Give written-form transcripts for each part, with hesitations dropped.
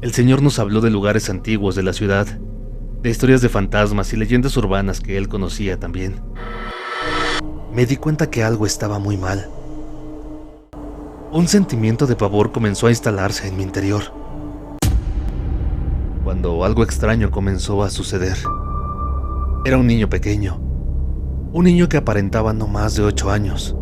El señor nos habló de lugares antiguos de la ciudad, de historias de fantasmas y leyendas urbanas que él conocía también. Me di cuenta que algo estaba muy mal. Un sentimiento de pavor comenzó a instalarse en mi interior, cuando algo extraño comenzó a suceder. Era un niño pequeño, un niño que aparentaba no más de 8 años.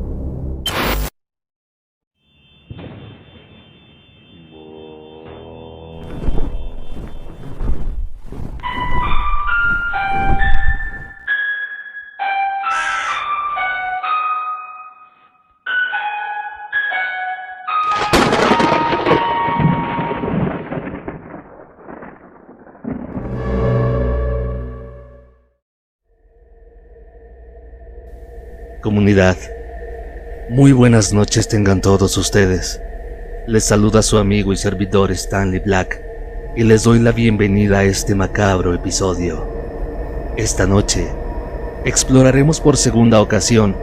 Comunidad, muy buenas noches tengan todos ustedes. Les saluda su amigo y servidor Stanley Black y les doy la bienvenida a este macabro episodio. Esta noche exploraremos por segunda ocasión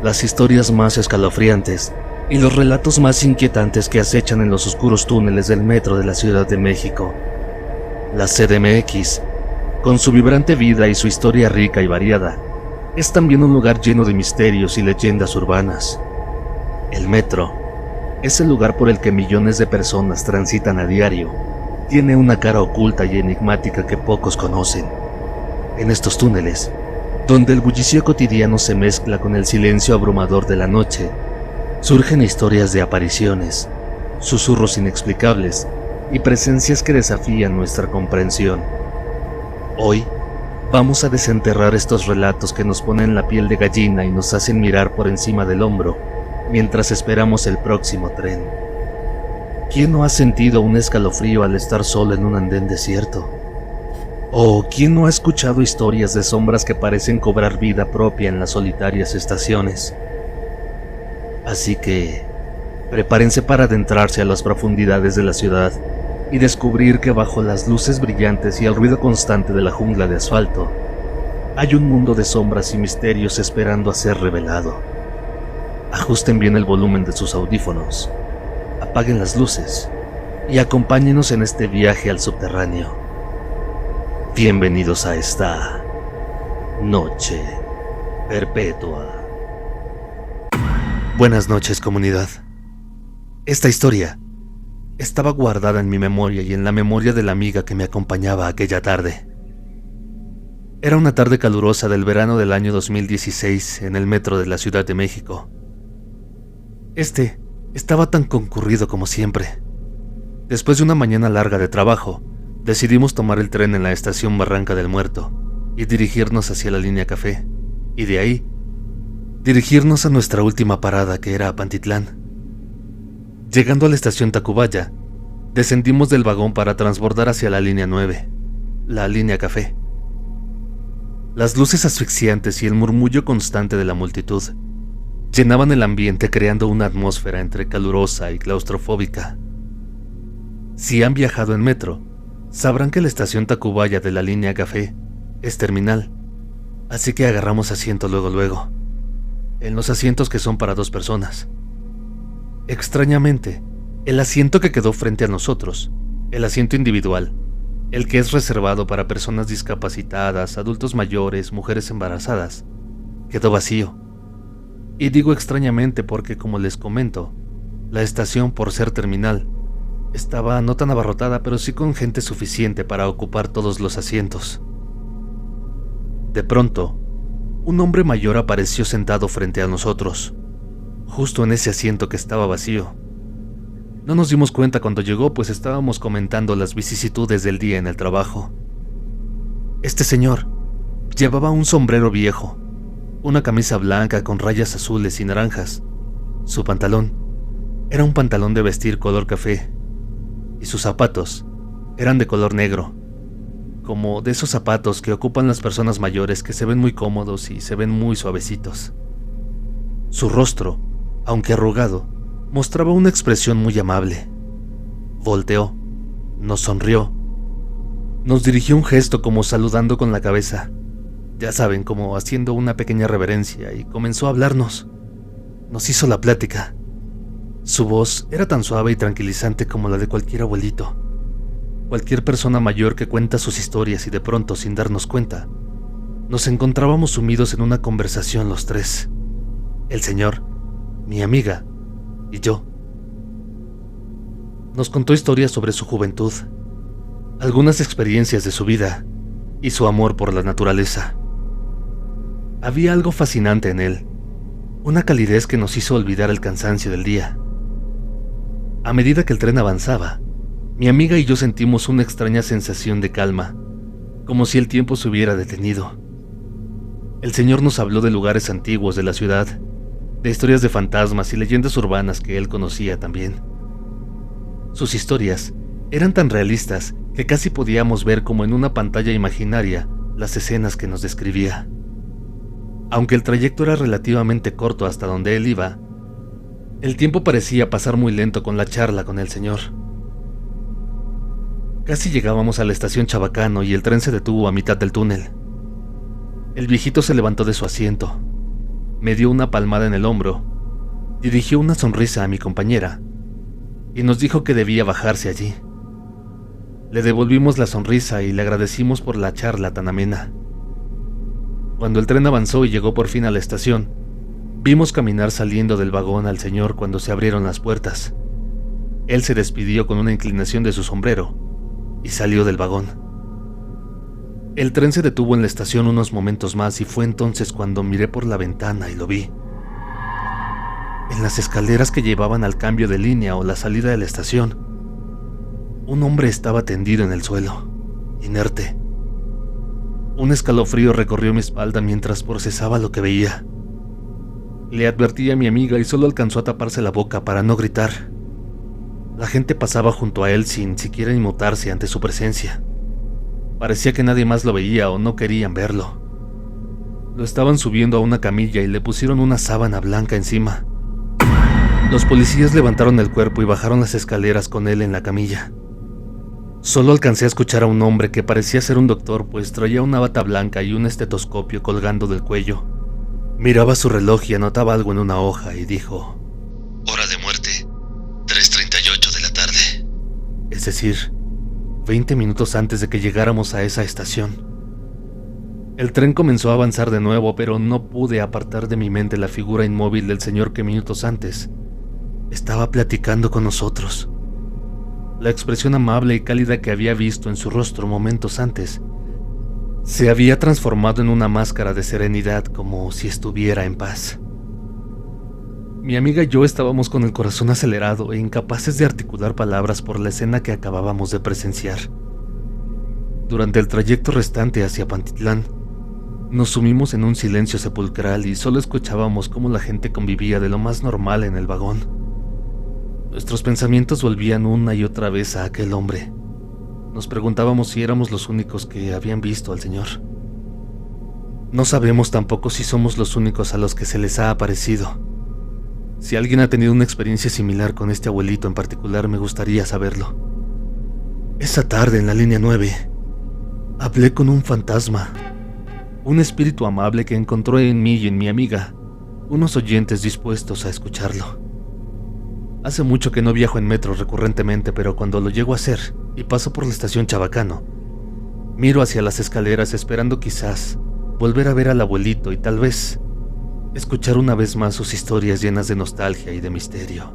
las historias más escalofriantes y los relatos más inquietantes que acechan en los oscuros túneles del metro de la Ciudad de México. La CDMX, con su vibrante vida y su historia rica y variada, es también un lugar lleno de misterios y leyendas urbanas. El metro es el lugar por el que millones de personas transitan a diario. Tiene una cara oculta y enigmática que pocos conocen. En estos túneles, donde el bullicio cotidiano se mezcla con el silencio abrumador de la noche, surgen historias de apariciones, susurros inexplicables y presencias que desafían nuestra comprensión. Hoy, vamos a desenterrar estos relatos que nos ponen la piel de gallina y nos hacen mirar por encima del hombro mientras esperamos el próximo tren. ¿Quién no ha sentido un escalofrío al estar solo en un andén desierto? ¿O quién no ha escuchado historias de sombras que parecen cobrar vida propia en las solitarias estaciones? Así que, prepárense para adentrarse a las profundidades de la ciudad y descubrir que bajo las luces brillantes y el ruido constante de la jungla de asfalto, hay un mundo de sombras y misterios esperando a ser revelado. Ajusten bien el volumen de sus audífonos, apaguen las luces y acompáñenos en este viaje al subterráneo. Bienvenidos a esta noche perpetua. Buenas noches, comunidad. Esta historia estaba guardada en mi memoria y en la memoria de la amiga que me acompañaba aquella tarde. Era una tarde calurosa del verano del año 2016 en el metro de la Ciudad de México. Este estaba tan concurrido como siempre. Después de una mañana larga de trabajo, decidimos tomar el tren en la estación Barranca del Muerto y dirigirnos hacia la línea Café, y de ahí dirigirnos a nuestra última parada, que era Pantitlán. Llegando a la estación Tacubaya, descendimos del vagón para transbordar hacia la línea 9, la línea Café. Las luces asfixiantes y el murmullo constante de la multitud llenaban el ambiente, creando una atmósfera entre calurosa y claustrofóbica. Si han viajado en metro, sabrán que la estación Tacubaya de la línea Café es terminal, así que agarramos asiento luego, en los asientos que son para 2 personas. Extrañamente, el asiento que quedó frente a nosotros, el asiento individual, el que es reservado para personas discapacitadas, adultos mayores, mujeres embarazadas, quedó vacío. Y digo extrañamente porque, como les comento, la estación, por ser terminal, estaba no tan abarrotada, pero sí con gente suficiente para ocupar todos los asientos. De pronto, un hombre mayor apareció sentado frente a nosotros, justo en ese asiento que estaba vacío. No nos dimos cuenta cuando llegó, pues estábamos comentando las vicisitudes del día en el trabajo. Este señor llevaba un sombrero viejo, una camisa blanca con rayas azules y naranjas. Su pantalón era un pantalón de vestir color café, y sus zapatos eran de color negro, como de esos zapatos que ocupan las personas mayores, que se ven muy cómodos y se ven muy suavecitos. Su rostro, aunque arrugado, mostraba una expresión muy amable. Volteó, nos sonrió, nos dirigió un gesto como saludando con la cabeza, ya saben, como haciendo una pequeña reverencia, y comenzó a hablarnos. Nos hizo la plática. Su voz era tan suave y tranquilizante como la de cualquier abuelito. cualquier persona mayor que cuenta sus historias y de pronto, sin darnos cuenta, nos encontrábamos sumidos en una conversación los tres. El señor, mi amiga y yo. Nos contó historias sobre su juventud, algunas experiencias de su vida y su amor por la naturaleza. Había algo fascinante en él, una calidez que nos hizo olvidar el cansancio del día. A medida que el tren avanzaba, mi amiga y yo sentimos una extraña sensación de calma, como si el tiempo se hubiera detenido. El señor nos habló de lugares antiguos de la ciudad, de historias de fantasmas y leyendas urbanas que él conocía también. Sus historias eran tan realistas que casi podíamos ver como en una pantalla imaginaria las escenas que nos describía. Aunque el trayecto era relativamente corto hasta donde él iba, el tiempo parecía pasar muy lento con la charla con el señor. Casi llegábamos a la estación Chabacano y el tren se detuvo a mitad del túnel. El viejito se levantó de su asiento, me dio una palmada en el hombro, dirigió una sonrisa a mi compañera y nos dijo que debía bajarse allí. Le devolvimos la sonrisa y le agradecimos por la charla tan amena. Cuando el tren avanzó y llegó por fin a la estación, vimos caminar saliendo del vagón al señor cuando se abrieron las puertas. Él se despidió con una inclinación de su sombrero y salió del vagón. El tren se detuvo en la estación unos momentos más y fue entonces cuando miré por la ventana y lo vi. En las escaleras que llevaban al cambio de línea o la salida de la estación, un hombre estaba tendido en el suelo, inerte. Un escalofrío recorrió mi espalda mientras procesaba lo que veía. Le advertí a mi amiga y solo alcanzó a taparse la boca para no gritar. La gente pasaba junto a él sin siquiera inmutarse ante su presencia. Parecía que nadie más lo veía o no querían verlo. Lo estaban subiendo a una camilla y le pusieron una sábana blanca encima. Los policías levantaron el cuerpo y bajaron las escaleras con él en la camilla. Solo alcancé a escuchar a un hombre que parecía ser un doctor, pues traía una bata blanca y un estetoscopio colgando del cuello. Miraba su reloj y anotaba algo en una hoja y dijo: hora de muerte, 3:38 de la tarde. Es decir, 20 minutos antes de que llegáramos a esa estación. El tren comenzó a avanzar de nuevo, pero no pude apartar de mi mente la figura inmóvil del señor que minutos antes estaba platicando con nosotros. La expresión amable y cálida que había visto en su rostro momentos antes se había transformado en una máscara de serenidad, como si estuviera en paz. Mi amiga y yo estábamos con el corazón acelerado e incapaces de articular palabras por la escena que acabábamos de presenciar. Durante el trayecto restante hacia Pantitlán, nos sumimos en un silencio sepulcral y solo escuchábamos cómo la gente convivía de lo más normal en el vagón. Nuestros pensamientos volvían una y otra vez a aquel hombre. Nos preguntábamos si éramos los únicos que habían visto al señor. No sabemos tampoco si somos los únicos a los que se les ha aparecido. Si alguien ha tenido una experiencia similar con este abuelito en particular, me gustaría saberlo. Esa tarde en la línea 9, hablé con un fantasma, un espíritu amable que encontró en mí y en mi amiga unos oyentes dispuestos a escucharlo. Hace mucho que no viajo en metro recurrentemente, pero cuando lo llego a hacer y paso por la estación Chabacano, miro hacia las escaleras esperando quizás volver a ver al abuelito y tal vez escuchar una vez más sus historias llenas de nostalgia y de misterio.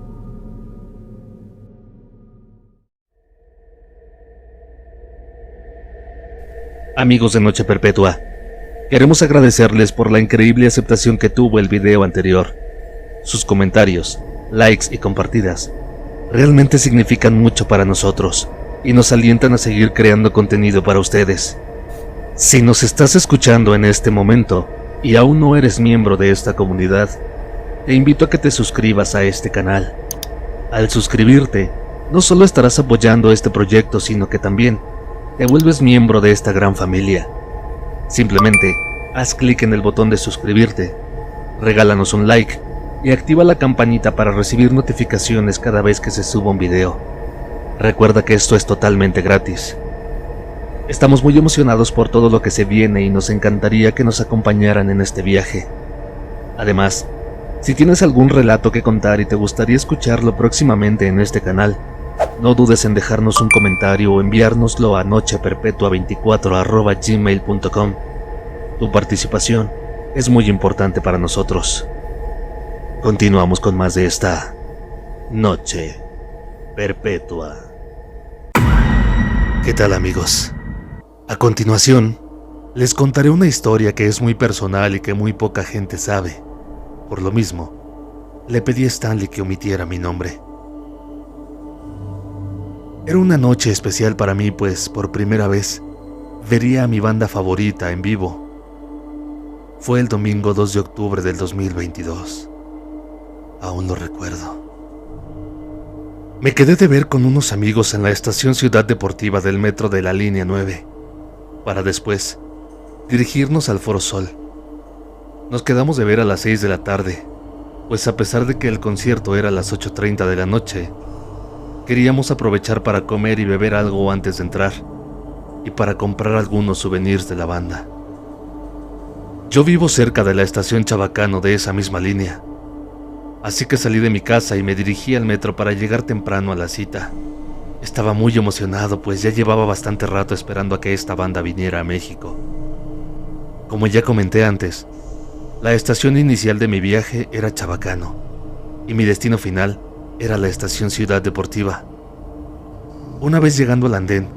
Amigos de Noche Perpetua, queremos agradecerles por la increíble aceptación que tuvo el video anterior. Sus comentarios, likes y compartidas realmente significan mucho para nosotros y nos alientan a seguir creando contenido para ustedes. Si nos estás escuchando en este momento y aún no eres miembro de esta comunidad, te invito a que te suscribas a este canal. Al suscribirte, no solo estarás apoyando este proyecto, sino que también te vuelves miembro de esta gran familia. Simplemente haz clic en el botón de suscribirte, regálanos un like y activa la campanita para recibir notificaciones cada vez que se suba un video. Recuerda que esto es totalmente gratis. Estamos muy emocionados por todo lo que se viene y nos encantaría que nos acompañaran en este viaje. Además, si tienes algún relato que contar y te gustaría escucharlo próximamente en este canal, No dudes en dejarnos un comentario o enviárnoslo a nocheperpetua24@gmail.com. Tu participación es muy importante para nosotros. Continuamos con más de esta Noche Perpetua. ¿Qué tal, amigos? A continuación, les contaré una historia que es muy personal y que muy poca gente sabe. Por lo mismo, le pedí a Stanley que omitiera mi nombre. Era una noche especial para mí, pues por primera vez vería a mi banda favorita en vivo. Fue el domingo 2 de octubre del 2022. Aún lo recuerdo. Me quedé de ver con unos amigos en la estación Ciudad Deportiva del metro de la línea 9, para después dirigirnos al Foro Sol. Nos quedamos de ver a las 6 de la tarde, pues a pesar de que el concierto era a las 8:30 de la noche, queríamos aprovechar para comer y beber algo antes de entrar, y para comprar algunos souvenirs de la banda. Yo vivo cerca de la estación Chabacano de esa misma línea, así que salí de mi casa y me dirigí al metro para llegar temprano a la cita. Estaba muy emocionado, pues ya llevaba bastante rato esperando a que esta banda viniera a México. Como ya comenté antes, la estación inicial de mi viaje era Chabacano, y mi destino final era la estación Ciudad Deportiva. Una vez llegando al andén,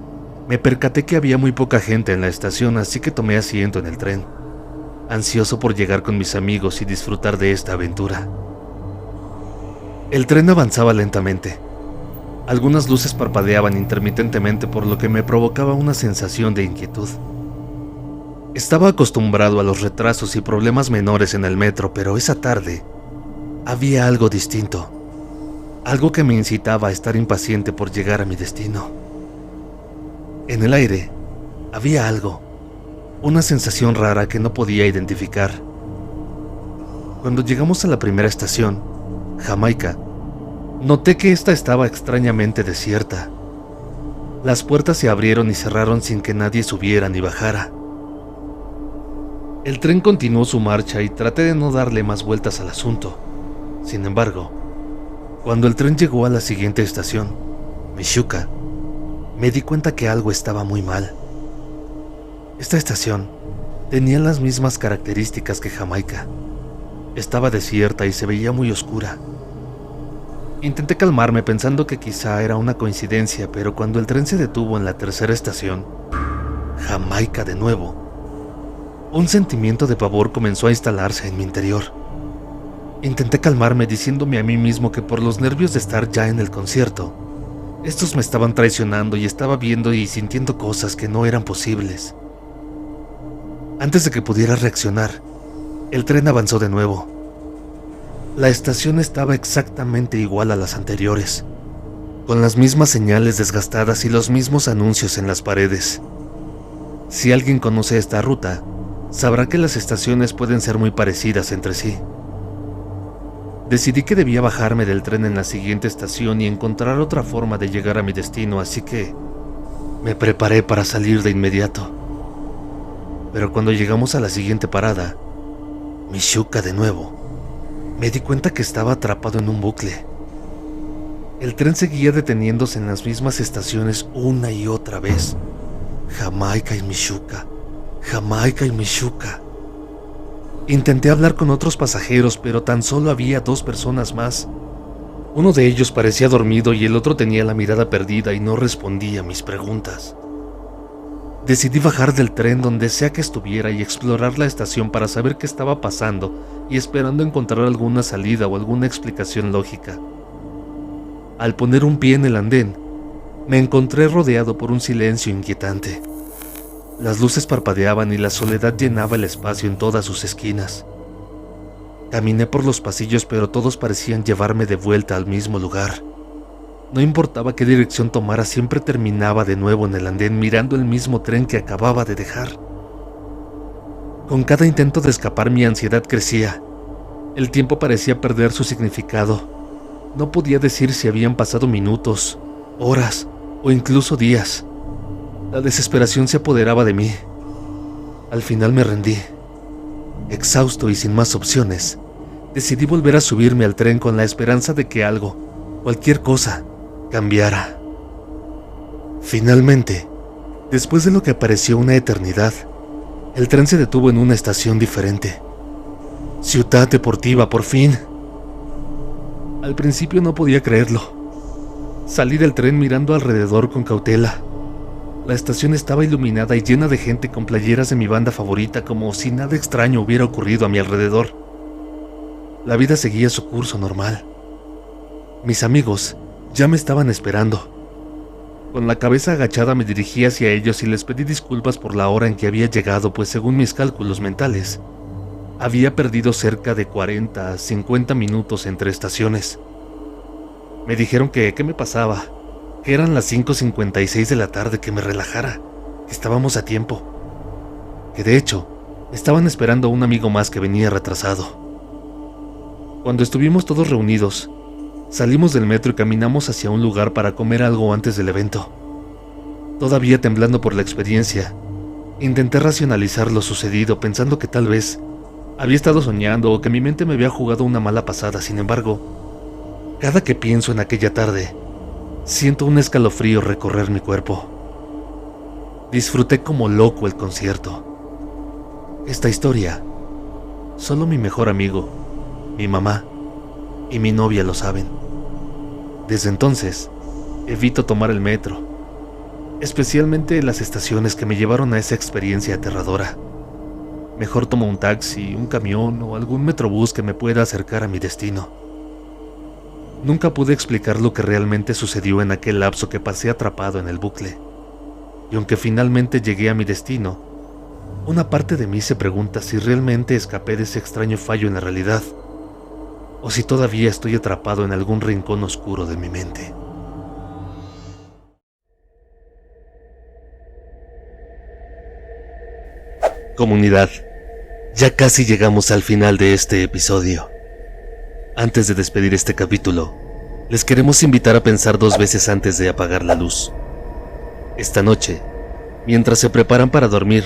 me percaté que había muy poca gente en la estación, así que tomé asiento en el tren, ansioso por llegar con mis amigos y disfrutar de esta aventura. El tren avanzaba lentamente. Algunas luces parpadeaban intermitentemente, por lo que me provocaba una sensación de inquietud. Estaba acostumbrado a los retrasos y problemas menores en el metro, pero esa tarde había algo distinto. Algo que me incitaba a estar impaciente por llegar a mi destino. En el aire había algo, una sensación rara que no podía identificar. Cuando llegamos a la primera estación, Jamaica, noté que esta estaba extrañamente desierta. Las puertas se abrieron y cerraron sin que nadie subiera ni bajara. El tren continuó su marcha y traté de no darle más vueltas al asunto. Sin embargo, cuando el tren llegó a la siguiente estación, Michuca, me di cuenta que algo estaba muy mal. Esta estación tenía las mismas características que Jamaica. Estaba desierta y se veía muy oscura. Intenté calmarme pensando que quizá era una coincidencia, pero cuando el tren se detuvo en la tercera estación, Jamaica de nuevo, un sentimiento de pavor comenzó a instalarse en mi interior. Intenté calmarme diciéndome a mí mismo que por los nervios de estar ya en el concierto, estos me estaban traicionando y estaba viendo y sintiendo cosas que no eran posibles. Antes de que pudiera reaccionar, el tren avanzó de nuevo. La estación estaba exactamente igual a las anteriores, con las mismas señales desgastadas y los mismos anuncios en las paredes. Si alguien conoce esta ruta, sabrá que las estaciones pueden ser muy parecidas entre sí. Decidí que debía bajarme del tren en la siguiente estación y encontrar otra forma de llegar a mi destino, así que me preparé para salir de inmediato. Pero cuando llegamos a la siguiente parada, Michuca de nuevo, me di cuenta que estaba atrapado en un bucle. El tren seguía deteniéndose en las mismas estaciones una y otra vez. Jamaica y Michuca, Jamaica y Michuca. Intenté hablar con otros pasajeros, pero tan solo había 2 personas más. Uno de ellos parecía dormido y el otro tenía la mirada perdida y no respondía a mis preguntas. Decidí bajar del tren donde sea que estuviera y explorar la estación para saber qué estaba pasando y esperando encontrar alguna salida o alguna explicación lógica. Al poner un pie en el andén, me encontré rodeado por un silencio inquietante. Las luces parpadeaban y la soledad llenaba el espacio en todas sus esquinas. Caminé por los pasillos, pero todos parecían llevarme de vuelta al mismo lugar. No importaba qué dirección tomara, siempre terminaba de nuevo en el andén mirando el mismo tren que acababa de dejar. Con cada intento de escapar, mi ansiedad crecía. El tiempo parecía perder su significado. No podía decir si habían pasado minutos, horas o incluso días. La desesperación se apoderaba de mí. Al final me rendí. Exhausto y sin más opciones, decidí volver a subirme al tren con la esperanza de que algo, cualquier cosa, cambiara. Finalmente, después de lo que pareció una eternidad, el tren se detuvo en una estación diferente. Ciudad Deportiva, por fin. Al principio no podía creerlo. Salí del tren mirando alrededor con cautela. La estación estaba iluminada y llena de gente con playeras de mi banda favorita, como si nada extraño hubiera ocurrido a mi alrededor. La vida seguía su curso normal. Mis amigos ya me estaban esperando. Con la cabeza agachada me dirigí hacia ellos y les pedí disculpas por la hora en que había llegado, pues según mis cálculos mentales, había perdido cerca de 40 a 50 minutos entre estaciones. Me dijeron que qué me pasaba, que eran las 5:56 de la tarde, que me relajara, que estábamos a tiempo, que de hecho estaban esperando a un amigo más que venía retrasado. Cuando estuvimos todos reunidos, salimos del metro y caminamos hacia un lugar para comer algo antes del evento. Todavía temblando por la experiencia, intenté racionalizar lo sucedido, pensando que tal vez había estado soñando o que mi mente me había jugado una mala pasada. Sin embargo, cada que pienso en aquella tarde, siento un escalofrío recorrer mi cuerpo. Disfruté como loco el concierto. Esta historia, solo mi mejor amigo, mi mamá y mi novia lo saben. Desde entonces, evito tomar el metro, especialmente en las estaciones que me llevaron a esa experiencia aterradora. Mejor tomo un taxi, un camión o algún metrobús que me pueda acercar a mi destino. Nunca pude explicar lo que realmente sucedió en aquel lapso que pasé atrapado en el bucle. Y aunque finalmente llegué a mi destino, una parte de mí se pregunta si realmente escapé de ese extraño fallo en la realidad, o si todavía estoy atrapado en algún rincón oscuro de mi mente. Comunidad, ya casi llegamos al final de este episodio. Antes de despedir este capítulo, les queremos invitar a pensar 2 veces antes de apagar la luz. Esta noche, mientras se preparan para dormir,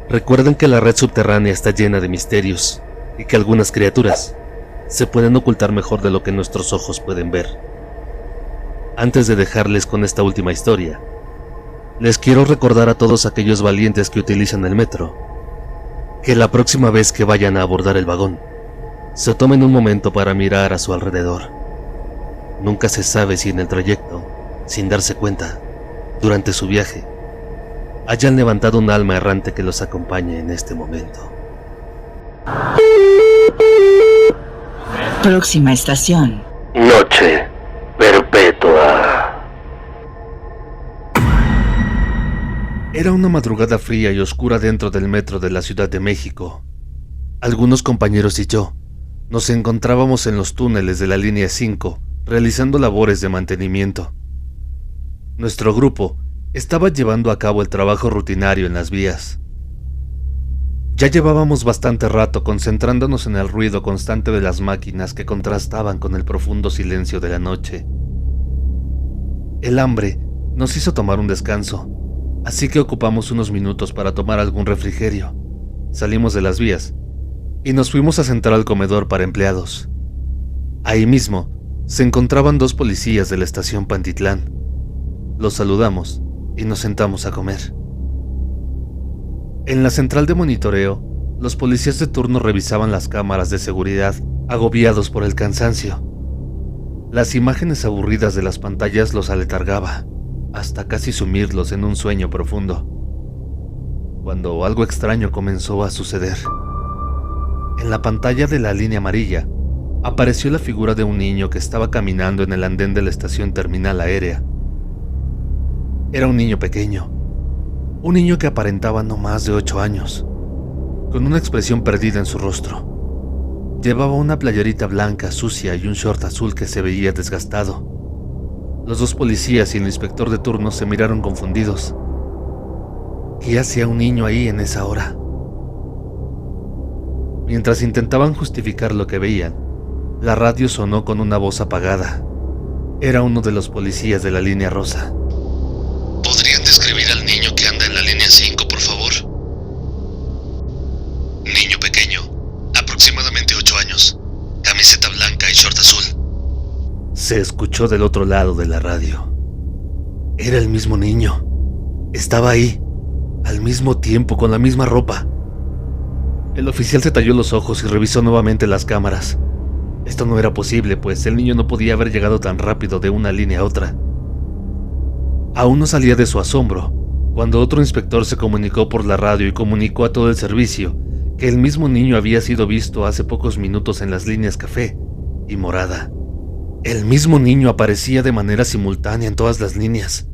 recuerden que la red subterránea está llena de misterios y que algunas criaturas se pueden ocultar mejor de lo que nuestros ojos pueden ver. Antes de dejarles con esta última historia, les quiero recordar a todos aquellos valientes que utilizan el metro, que la próxima vez que vayan a abordar el vagón, se tomen un momento para mirar a su alrededor. Nunca se sabe si en el trayecto, sin darse cuenta, durante su viaje, hayan levantado un alma errante que los acompañe en este momento. Próxima estación. Noche perpetua. Era una madrugada fría y oscura dentro del metro de la Ciudad de México. Algunos compañeros y yo nos encontrábamos en los túneles de la línea 5 realizando labores de mantenimiento. Nuestro grupo estaba llevando a cabo el trabajo rutinario en las vías. Ya llevábamos bastante rato concentrándonos en el ruido constante de las máquinas que contrastaban con el profundo silencio de la noche. El hambre nos hizo tomar un descanso, así que ocupamos unos minutos para tomar algún refrigerio. Salimos de las vías y nos fuimos a sentar al comedor para empleados. Ahí mismo se encontraban 2 policías de la estación Pantitlán. Los saludamos y nos sentamos a comer. En la central de monitoreo, los policías de turno revisaban las cámaras de seguridad, agobiados por el cansancio. Las imágenes aburridas de las pantallas los aletargaba, hasta casi sumirlos en un sueño profundo, cuando algo extraño comenzó a suceder. En la pantalla de la línea amarilla, apareció la figura de un niño que estaba caminando en el andén de la estación terminal aérea. Era un niño pequeño, un niño que aparentaba no más de 8 años, con una expresión perdida en su rostro. Llevaba una playerita blanca sucia y un short azul que se veía desgastado. Los 2 policías y el inspector de turno se miraron confundidos. ¿Qué hacía un niño ahí en esa hora? Mientras intentaban justificar lo que veían, la radio sonó con una voz apagada. Era uno de los policías de la línea rosa. ¿Podrían describir al niño que anda en la línea 5, por favor? Niño pequeño, aproximadamente 8 años, camiseta blanca y short azul. Se escuchó del otro lado de la radio. Era el mismo niño. Estaba ahí, al mismo tiempo, con la misma ropa. El oficial se talló los ojos y revisó nuevamente las cámaras. Esto no era posible, pues el niño no podía haber llegado tan rápido de una línea a otra. Aún no salía de su asombro, cuando otro inspector se comunicó por la radio y comunicó a todo el servicio que el mismo niño había sido visto hace pocos minutos en las líneas café y morada. El mismo niño aparecía de manera simultánea en todas las líneas,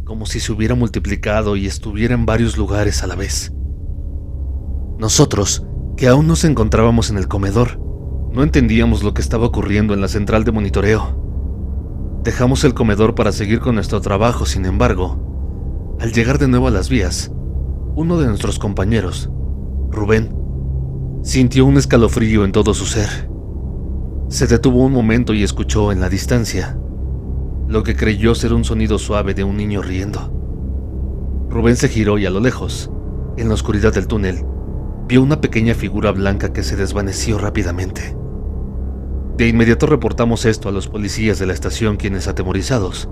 como si se hubiera multiplicado y estuviera en varios lugares a la vez. Nosotros, que aún nos encontrábamos en el comedor, no entendíamos lo que estaba ocurriendo en la central de monitoreo. Dejamos el comedor para seguir con nuestro trabajo. Sin embargo, al llegar de nuevo a las vías, uno de nuestros compañeros, Rubén, sintió un escalofrío en todo su ser. Se detuvo un momento y escuchó en la distancia lo que creyó ser un sonido suave de un niño riendo. Rubén se giró y a lo lejos, en la oscuridad del túnel, vio una pequeña figura blanca que se desvaneció rápidamente. De inmediato reportamos esto a los policías de la estación, quienes, atemorizados,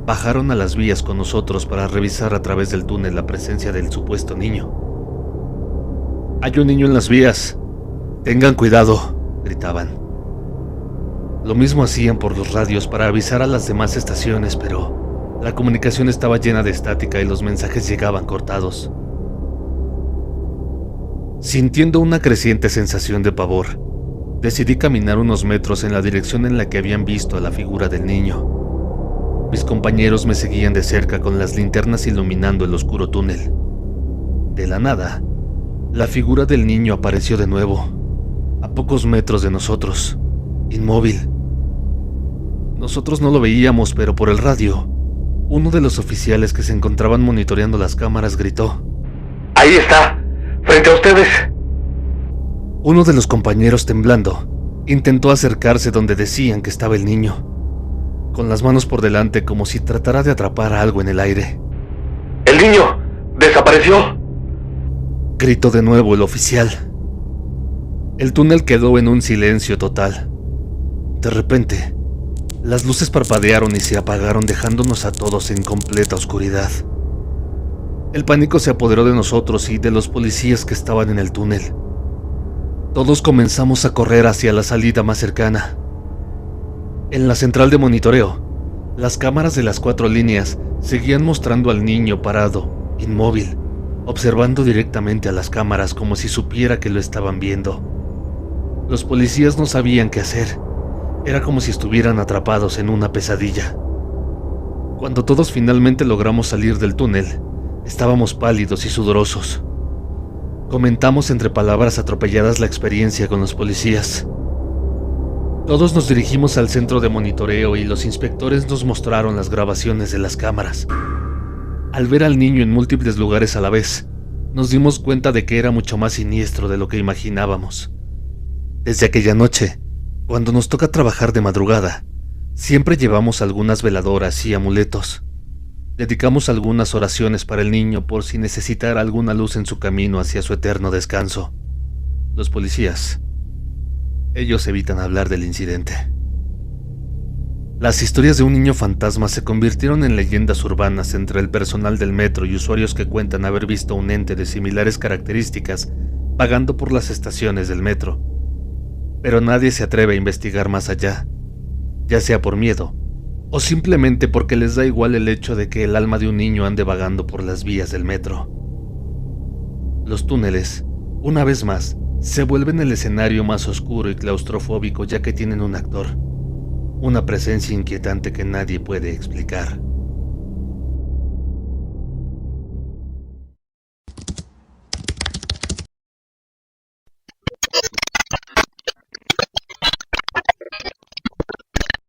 bajaron a las vías con nosotros para revisar a través del túnel la presencia del supuesto niño. «Hay un niño en las vías. Tengan cuidado», gritaban. Lo mismo hacían por los radios para avisar a las demás estaciones, pero la comunicación estaba llena de estática y los mensajes llegaban cortados. Sintiendo una creciente sensación de pavor, decidí caminar unos metros en la dirección en la que habían visto a la figura del niño. Mis compañeros me seguían de cerca con las linternas iluminando el oscuro túnel. De la nada, la figura del niño apareció de nuevo, a pocos metros de nosotros, inmóvil. Nosotros no lo veíamos, pero por el radio, uno de los oficiales que se encontraban monitoreando las cámaras gritó: «¡Ahí está! ¡Frente a ustedes!». Uno de los compañeros, temblando, intentó acercarse donde decían que estaba el niño, con las manos por delante como si tratara de atrapar algo en el aire. «¡El niño desapareció!», gritó de nuevo el oficial. El túnel quedó en un silencio total. De repente, las luces parpadearon y se apagaron, dejándonos a todos en completa oscuridad. El pánico se apoderó de nosotros y de los policías que estaban en el túnel. Todos comenzamos a correr hacia la salida más cercana. En la central de monitoreo, las cámaras de las 4 líneas seguían mostrando al niño parado, inmóvil, observando directamente a las cámaras como si supiera que lo estaban viendo. Los policías no sabían qué hacer. Era como si estuvieran atrapados en una pesadilla. Cuando todos finalmente logramos salir del túnel, estábamos pálidos y sudorosos. Comentamos entre palabras atropelladas la experiencia con los policías. Todos nos dirigimos al centro de monitoreo y los inspectores nos mostraron las grabaciones de las cámaras. Al ver al niño en múltiples lugares a la vez, nos dimos cuenta de que era mucho más siniestro de lo que imaginábamos. Desde aquella noche, cuando nos toca trabajar de madrugada, siempre llevamos algunas veladoras y amuletos. Dedicamos algunas oraciones para el niño por si necesitara alguna luz en su camino hacia su eterno descanso. Los policías, ellos evitan hablar del incidente. Las historias de un niño fantasma se convirtieron en leyendas urbanas entre el personal del metro y usuarios que cuentan haber visto un ente de similares características vagando por las estaciones del metro. Pero nadie se atreve a investigar más allá, ya sea por miedo o simplemente porque les da igual el hecho de que el alma de un niño ande vagando por las vías del metro. Los túneles, una vez más, se vuelven el escenario más oscuro y claustrofóbico, ya que tienen un actor, una presencia inquietante que nadie puede explicar.